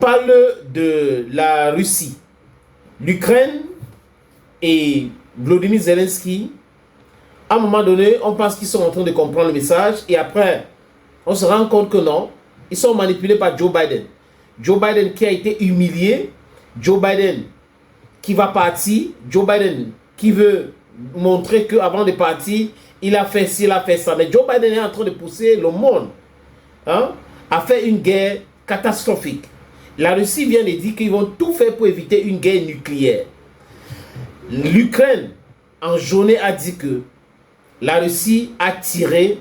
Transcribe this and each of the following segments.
parle de la Russie, l'Ukraine et Volodymyr Zelensky. À un moment donné, on pense qu'ils sont en train de comprendre le message et après, on se rend compte que non, ils sont manipulés par Joe Biden. Joe Biden qui a été humilié, Joe Biden qui va partir, Joe Biden qui veut montrer qu'avant de partir, il a fait ci, il a fait ça. Mais Joe Biden est en train de pousser le monde à faire une guerre catastrophique. La Russie vient de dire qu'ils vont tout faire pour éviter une guerre nucléaire. L'Ukraine, en journée, a dit que la Russie a tiré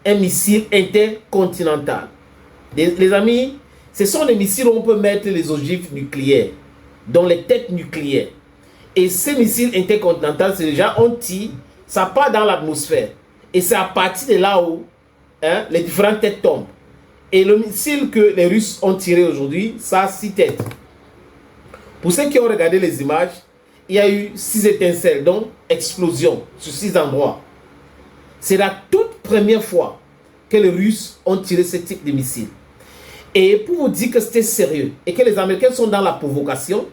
un missile intercontinental. Les amis, ce sont des missiles où on peut mettre les ogives nucléaires, dont les têtes nucléaires. Et ces missiles intercontinentaux, c'est déjà, on tire, ça part dans l'atmosphère. Et c'est à partir de là où les différentes têtes tombent. Et le missile que les Russes ont tiré aujourd'hui, ça a 6 têtes. Pour ceux qui ont regardé les images, il y a eu 6 étincelles, donc explosion sur 6 endroits. C'est la toute première fois que les Russes ont tiré ce type de missile. Et pour vous dire que c'était sérieux et que les Américains sont dans la provocation,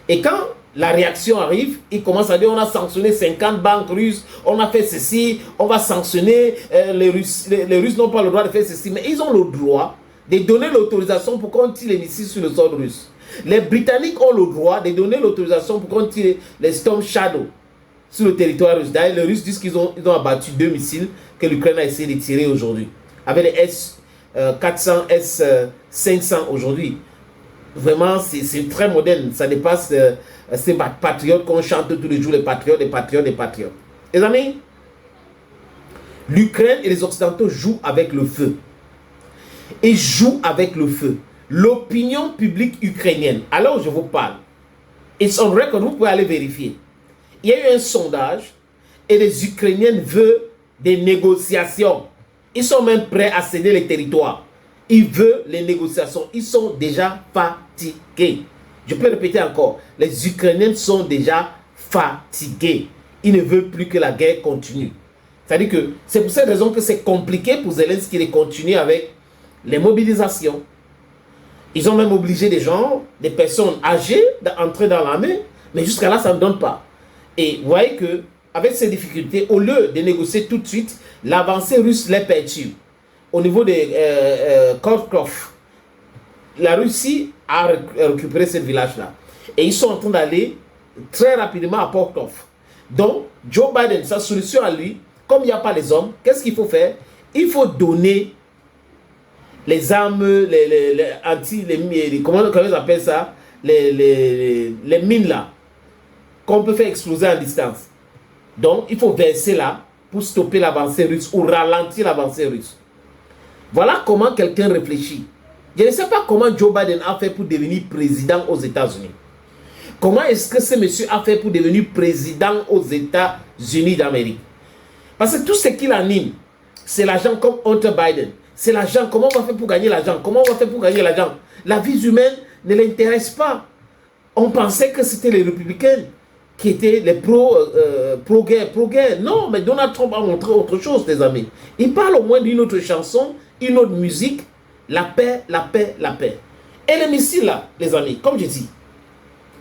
et quand la réaction arrive, ils commencent à dire on a sanctionné 50 banques russes, on a fait ceci, on va sanctionner, les Russes n'ont pas le droit de faire ceci, mais ils ont le droit de donner l'autorisation pour qu'on tire les missiles sur le sol russe. Les Britanniques ont le droit de donner l'autorisation pour qu'on tire les Storm Shadow sur le territoire russe. D'ailleurs, les Russes disent qu'ils ont abattu 2 missiles que l'Ukraine a essayé de tirer aujourd'hui, avec les S-400, S-500 aujourd'hui. Vraiment, c'est très moderne. Ça dépasse ces patriotes qu'on chante tous les jours, les patriotes, les patriotes, les patriotes. Les amis, l'Ukraine et les Occidentaux jouent avec le feu. Ils jouent avec le feu. L'opinion publique ukrainienne, alors je vous parle, it's on record, vous pouvez aller vérifier. Il y a eu un sondage et les Ukrainiens veulent des négociations. Ils sont même prêts à céder les territoires. Ils veulent les négociations. Ils sont déjà fatigués. Je peux répéter encore. Les Ukrainiens sont déjà fatigués. Ils ne veulent plus que la guerre continue. C'est-à-dire que c'est pour cette raison que c'est compliqué pour Zelensky de continuer avec les mobilisations. Ils ont même obligé des gens, des personnes âgées d'entrer dans l'armée. Mais jusqu'à là, ça ne donne pas. Et vous voyez que avec ces difficultés, au lieu de négocier tout de suite, l'avancée russe les perturbe. Au niveau de Kharkov, la Russie a récupéré ce village-là. Et ils sont en train d'aller très rapidement à Kharkov. Donc, Joe Biden, sa solution à lui, comme il n'y a pas les hommes, qu'est-ce qu'il faut faire? Il faut donner les armes, comment ils appellent ça? Les mines là, qu'on peut faire exploser à distance. Donc, il faut verser là pour stopper l'avancée russe ou ralentir l'avancée russe. Voilà comment quelqu'un réfléchit. Je ne sais pas comment Joe Biden a fait pour devenir président aux États-Unis. Comment est-ce que ce monsieur a fait pour devenir président aux États-Unis d'Amérique? Parce que tout ce qui l'anime, c'est l'argent comme Hunter Biden. C'est l'argent. Comment on va faire pour gagner l'argent? Comment on va faire pour gagner l'argent? La vie humaine ne l'intéresse pas. On pensait que c'était les républicains qui étaient les pro-guerre. Non, mais Donald Trump a montré autre chose, les amis. Il parle au moins d'une autre chanson, une autre musique. La paix, la paix, la paix. Et les missiles là, les amis, comme je dis,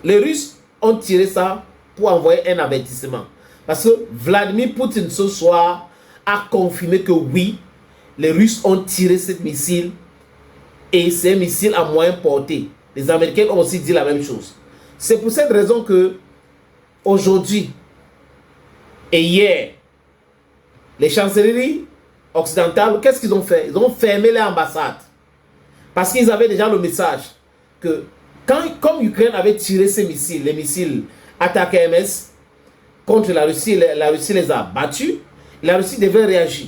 les Russes ont tiré ça pour envoyer un avertissement. Parce que Vladimir Poutine ce soir a confirmé que oui, les Russes ont tiré ce missile et c'est un missile à moyenne portée. Les Américains ont aussi dit la même chose. C'est pour cette raison que aujourd'hui et hier, les chancelleries occidentales, qu'est-ce qu'ils ont fait? Ils ont fermé les ambassades. Parce qu'ils avaient déjà le message que comme l'Ukraine avait tiré ces missiles, les missiles attaque MS contre la Russie les a battus, la Russie devait réagir.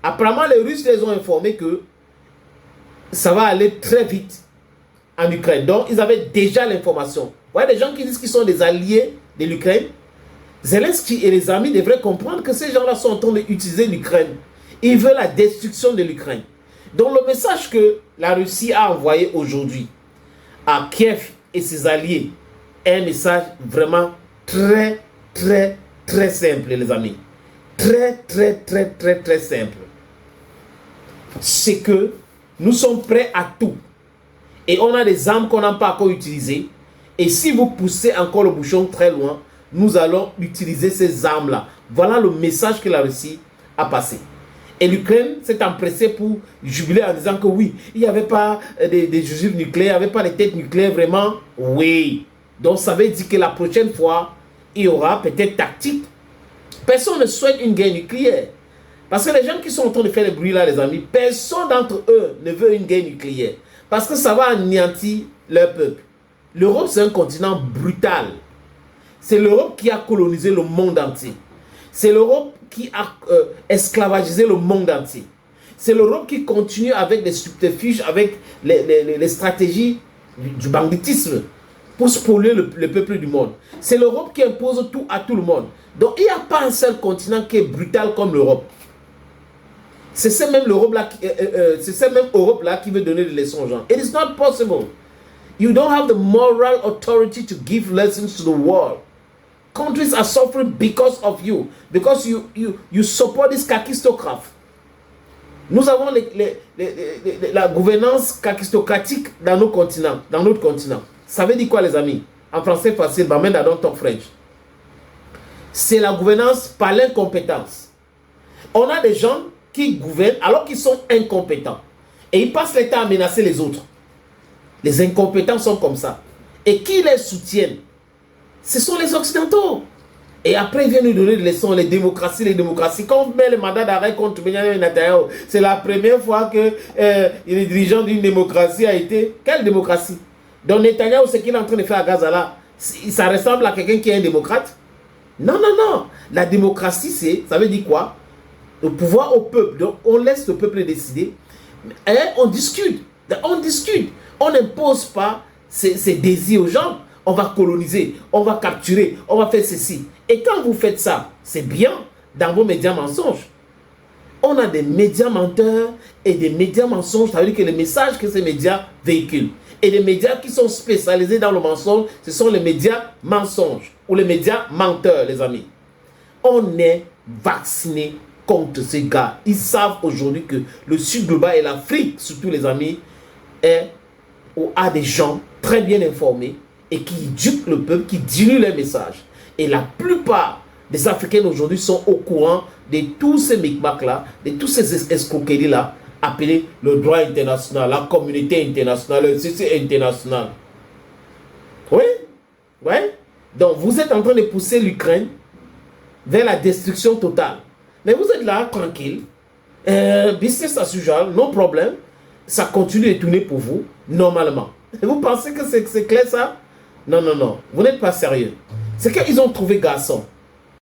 Apparemment, les Russes les ont informés que ça va aller très vite en Ukraine. Donc, ils avaient déjà l'information. Vous voyez, des gens qui disent qu'ils sont des alliés de l'Ukraine. Zelensky et les amis devraient comprendre que ces gens-là sont en train d'utiliser l'Ukraine. Ils veulent la destruction de l'Ukraine. Donc, le message que la Russie a envoyé aujourd'hui à Kiev et ses alliés est un message vraiment très, très, très simple, les amis. Très, très, très, très, très simple. C'est que nous sommes prêts à tout. Et on a des armes qu'on n'a pas encore utilisées. Et si vous poussez encore le bouchon très loin, nous allons utiliser ces armes-là. Voilà le message que la Russie a passé. Et l'Ukraine s'est empressée pour jubiler en disant que oui, il n'y avait pas des ogives nucléaires, il n'y avait pas des têtes nucléaires vraiment. Oui. Donc ça veut dire que la prochaine fois, il y aura peut-être tactique. Personne ne souhaite une guerre nucléaire. Parce que les gens qui sont en train de faire le bruit là, les amis, personne d'entre eux ne veut une guerre nucléaire. Parce que ça va anéantir leur peuple. L'Europe, c'est un continent brutal. C'est l'Europe qui a colonisé le monde entier. C'est l'Europe qui a esclavagisé le monde entier. C'est l'Europe qui continue avec des subterfuges, avec les stratégies du banditisme pour spolier le peuple du monde. C'est l'Europe qui impose tout à tout le monde. Donc il n'y a pas un seul continent qui est brutal comme l'Europe. C'est cette même Europe-là qui veut donner des leçons aux gens. It is not possible. You don't have the moral authority to give lessons to the world. Countries are suffering because of you. Because you support this kakistocrates. Nous avons la gouvernance kakistocratique dans nos continents, dans notre continent. Ça veut dire quoi, les amis? En français facile, but I don't talk French. C'est la gouvernance par l'incompétence. On a des gens qui gouvernent alors qu'ils sont incompétents. Et ils passent le temps à menacer les autres. Les incompétents sont comme ça. Et qui les soutiennent? Ce sont les Occidentaux. Et après, ils viennent nous donner des leçons, les démocraties. Quand on met le mandat d'arrêt contre Benjamin Netanyahu, c'est la première fois que le dirigeant d'une démocratie a été... Quelle démocratie? Donc Netanyahu, ce qu'il est en train de faire à Gaza là, ça ressemble à quelqu'un qui est un démocrate? Non, non, non. La démocratie, ça veut dire quoi? Le pouvoir au peuple. Donc on laisse le peuple décider. Et on discute. On n'impose pas ses désirs aux gens. On va coloniser, on va capturer, on va faire ceci. Et quand vous faites ça, c'est bien dans vos médias mensonges. On a des médias menteurs et des médias mensonges. Ça veut dire que les messages que ces médias véhiculent. Et les médias qui sont spécialisés dans le mensonge, ce sont les médias mensonges ou les médias menteurs, les amis. On est vacciné contre ces gars. Ils savent aujourd'hui que le Sud global et l'Afrique, surtout les amis, a des gens très bien informés et qui éduquent le peuple, qui diluent les messages. Et la plupart des Africains aujourd'hui sont au courant de tous ces micmacs-là, de tous ces escroqueries-là, appelés le droit international, la communauté internationale, le CC international. Oui, oui. Donc vous êtes en train de pousser l'Ukraine vers la destruction totale. Mais vous êtes là, tranquille. Business as usual, no problème. Ça continue de tourner pour vous, normalement. Et vous pensez que c'est clair ça? Non, non, non. Vous n'êtes pas sérieux. C'est qu'ils ont trouvé garçon.